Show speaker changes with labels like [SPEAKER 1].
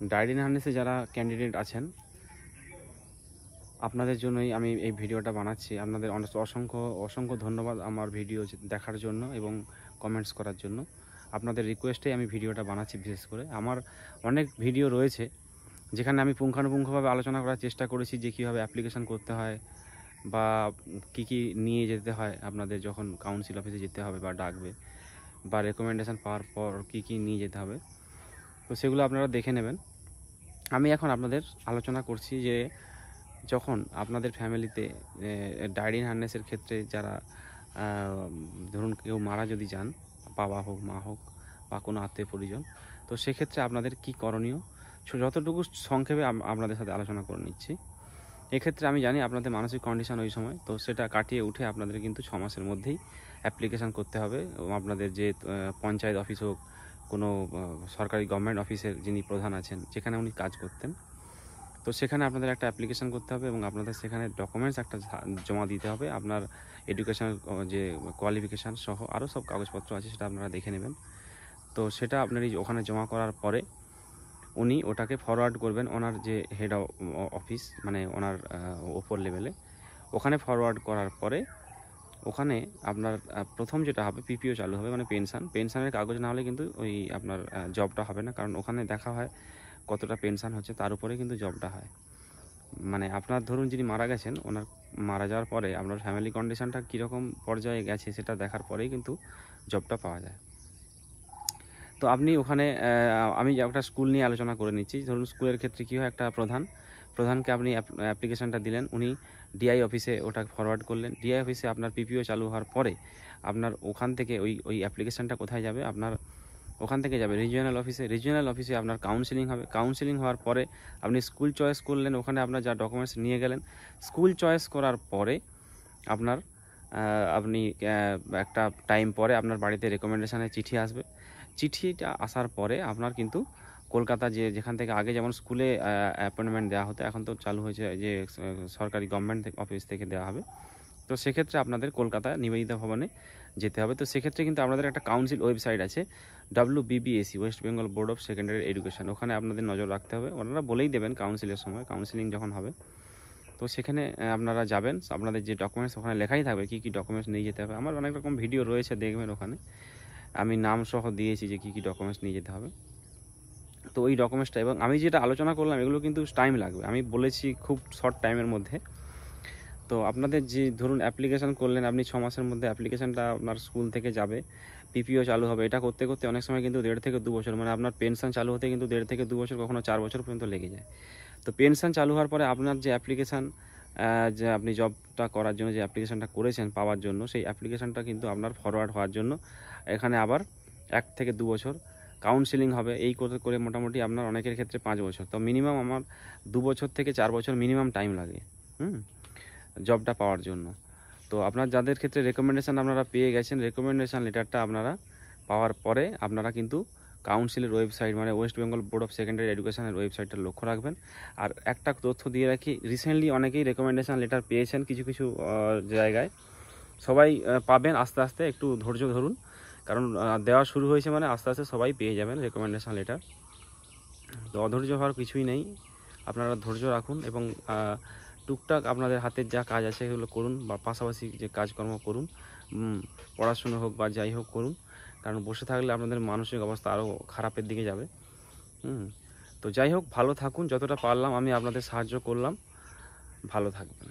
[SPEAKER 1] Diary in হার্নেসে যারা candidate আছেন আপনাদের জন্যই আমি এই ভিডিওটা বানাচ্ছি। আপনাদের অসংখ্য অসংখ্য ধন্যবাদ আমার ভিডিও দেখার জন্য এবং কমেন্টস করার জন্য। আপনাদের রিকোয়েস্টেই আমি ভিডিওটা বানাচ্ছি। বিশেষ করে আমার অনেক ভিডিও রয়েছে যেখানে আমি পুঙ্খানুপুঙ্খভাবে আলোচনা করার চেষ্টা করেছি যে কীভাবে অ্যাপ্লিকেশান করতে হয় বা কী নিয়ে যেতে হয় আপনাদের যখন কাউন্সিল অফিসে যেতে হবে বা ডাকবে, বা রেকমেন্ডেশন পাওয়ার পর কী নিয়ে যেতে হবে, তো সেগুলো আপনারা দেখে নেবেন। আমি এখন আপনাদের আলোচনা করছি যে যখন আপনাদের ফ্যামিলিতে ডায়েরি ইন হার্নেসের ক্ষেত্রে যারা ধরুন কেউ মারা যদি যান, বাবা হোক মা হোক বা কোনো আত্মীয় পরিজন, তো সেক্ষেত্রে আপনাদের কি করণীয় যতটুকু সংক্ষেপে আপনাদের সাথে আলোচনা করে নিচ্ছি। এক্ষেত্রে আমি জানি আপনাদের মানসিক কন্ডিশন ওই সময়, তো সেটা কাটিয়ে উঠে আপনাদের কিন্তু 6 মাসের মধ্যেই অ্যাপ্লিকেশান করতে হবে। আপনাদের যে পঞ্চায়েত অফিস হোক, কোনো সরকারি গভর্নমেন্ট অফিসের যিনি প্রধান আছেন যেখানে উনি কাজ করতেন, তো সেখানে আপনাদের একটা অ্যাপ্লিকেশান করতে হবে এবং আপনাদের সেখানে ডকুমেন্টস একটা জমা দিতে হবে। আপনার এডুকেশনাল যে কোয়ালিফিকেশান সহ আরও সব কাগজপত্র আছে সেটা আপনারা দেখে নেবেন। তো সেটা আপনার ওখানে জমা করার পরে উনি ওটাকে ফরওয়ার্ড করবেন ওনার যে হেড অফিস, মানে ওনার ওপর লেভেলে। ওখানে ফরওয়ার্ড করার পরে ওখানে আপনার প্রথম যেটা হবে পিপিও চালু হবে, মানে পেনশানের কাগজ না হলে কিন্তু ওই আপনার জবটা হবে না। কারণ ওখানে দেখা হয় কতটা পেনশান হচ্ছে তার উপরে কিন্তু জবটা হয়। মানে আপনার ধরুন যিনি মারা গেছেন, ওনার মারা যাওয়ার পরে আপনার ফ্যামিলি কন্ডিশনটা কীরকম পর্যায়ে গেছে সেটা দেখার পরেই কিন্তু জবটা পাওয়া যায়। তো আপনি ওখানে আমি একটা স্কুল নিয়ে আলোচনা করে নিচ্ছি। ধরুন স্কুলের ক্ষেত্রে কী হয়, একটা প্রধানকে আপনি অ্যাপ্লিকেশানটা দিলেন, উনি ডিআই অফিসে ওটা ফরওয়ার্ড করলেন। ডিআই অফিসে আপনার পিপিও চালু হওয়ার পরে আপনার ওখান থেকে ওই অ্যাপ্লিকেশানটা কোথায় যাবে, আপনার ওখান থেকে যাবে রিজিওনাল অফিসে আপনার কাউন্সিলিং হবে। কাউন্সিলিং হওয়ার পরে আপনি স্কুল চয়েস করলেন, ওখানে আপনার যা ডকুমেন্টস নিয়ে গেলেন। স্কুল চয়েস করার পরে আপনার আপনি একটা টাইম পরে আপনার বাড়িতে রেকমেন্ডেশনের চিঠি আসবে। চিঠিটা আসার পরে আপনার কিন্তু কলকাতা যেখান থেকে আগে যেমন স্কুলে অ্যাপয়েন্টমেন্ট দেওয়া হতো, এখন তো চালু হয়েছে যে সরকারি গভর্নমেন্ট অফিস থেকে দেওয়া হবে। তো সেক্ষেত্রে আপনাদের কলকাতা নিবেদিতা ভবনে যেতে হবে। তো সেক্ষেত্রে কিন্তু আপনাদের একটা কাউন্সিল ওয়েবসাইট আছে, WBBSE, West Bengal board of secondary education. ওখানে আপনাদের নজর রাখতে হবে। ওনারা বলেই দেবেন কাউন্সিলের সময়, কাউন্সিলিং যখন হবে। তো সেখানে আপনারা যাবেন, আপনাদের যে ডকুমেন্টস ওখানে লেখাই থাকবে কী কী ডকুমেন্টস নিয়ে যেতে হবে। আমার অনেক রকম ভিডিও রয়েছে, দেখবেন ওখানে আমি নাম সহ দিয়েছি যে কী কী ডকুমেন্টস নিয়ে যেতে হবে। তো ওই ডকুমেন্টসটা এবং আমি যেটা আলোচনা করলাম এগুলো কিন্তু টাইম লাগবে, আমি বলেছি খুব শর্ট টাইমের মধ্যে। তো আপনাদের যে ধরুন অ্যাপ্লিকেশান করলেন আপনি 6 মাসের মধ্যে অ্যাপ্লিকেশানটা আপনার স্কুল থেকে যাবে, পিপিও চালু হবে। এটা করতে করতে অনেক সময় কিন্তু 1.5 থেকে 2 বছর, মানে আপনার পেনশন চালু হতে কিন্তু 1.5 থেকে 2 বছর, কখনো 4 বছর পর্যন্ত লেগে যায়। তো পেনশন চালু হওয়ার পরে আপনার যে অ্যাপ্লিকেশান, যে আপনি জবটা করার জন্য যে অ্যাপ্লিকেশানটা করেছেন পাওয়ার জন্য, সেই অ্যাপ্লিকেশানটা কিন্তু আপনার ফরওয়ার্ড হওয়ার জন্য এখানে আবার 1 থেকে 2 বছর কাউন্সিলিং হবে। এই করে মোটামুটি আপনার অনেকের ক্ষেত্রে 5 বছর। তো মিনিমাম আমার 2 বছর থেকে 4 বছর মিনিমাম টাইম লাগে জবটা পাওয়ার জন্য। তো আপনার যাদের ক্ষেত্রে রেকমেন্ডেশান আপনারা পেয়ে গেছেন, রেকমেন্ডেশান লেটারটা আপনারা পাওয়ার পরে আপনারা কিন্তু কাউন্সিলের ওয়েবসাইট, মানে West Bengal board of secondary এডুকেশনের ওয়েবসাইটটা লক্ষ্য রাখবেন। আর একটা তথ্য দিয়ে রাখি, রিসেন্টলি অনেকেই রেকমেন্ডেশান লেটার পেয়েছেন কিছু কিছু জায়গায়। সবাই পাবেন আস্তে আস্তে, একটু ধৈর্য ধরুন, কারণ দেওয়া শুরু হয়েছে মানে আস্তে আস্তে সবাই পেয়ে যাবেন রেকমেন্ডেশান লেটার। তো অধৈর্য হওয়ার কিছুই নেই, আপনারা ধৈর্য রাখুন এবং টুকটাক আপনাদের হাতের যা কাজ আছে সেগুলো করুন, বা পাশাপাশি যে কাজকর্ম করুন, পড়াশুনো হোক বা যাই হোক করুন। কারণ বসে থাকলে আপনাদের মানসিক অবস্থা আরও খারাপের দিকে যাবে। তো যাই হোক, ভালো থাকুন, যতটা পারলাম আমি আপনাদের সাহায্য করলাম, ভালো থাকবেন।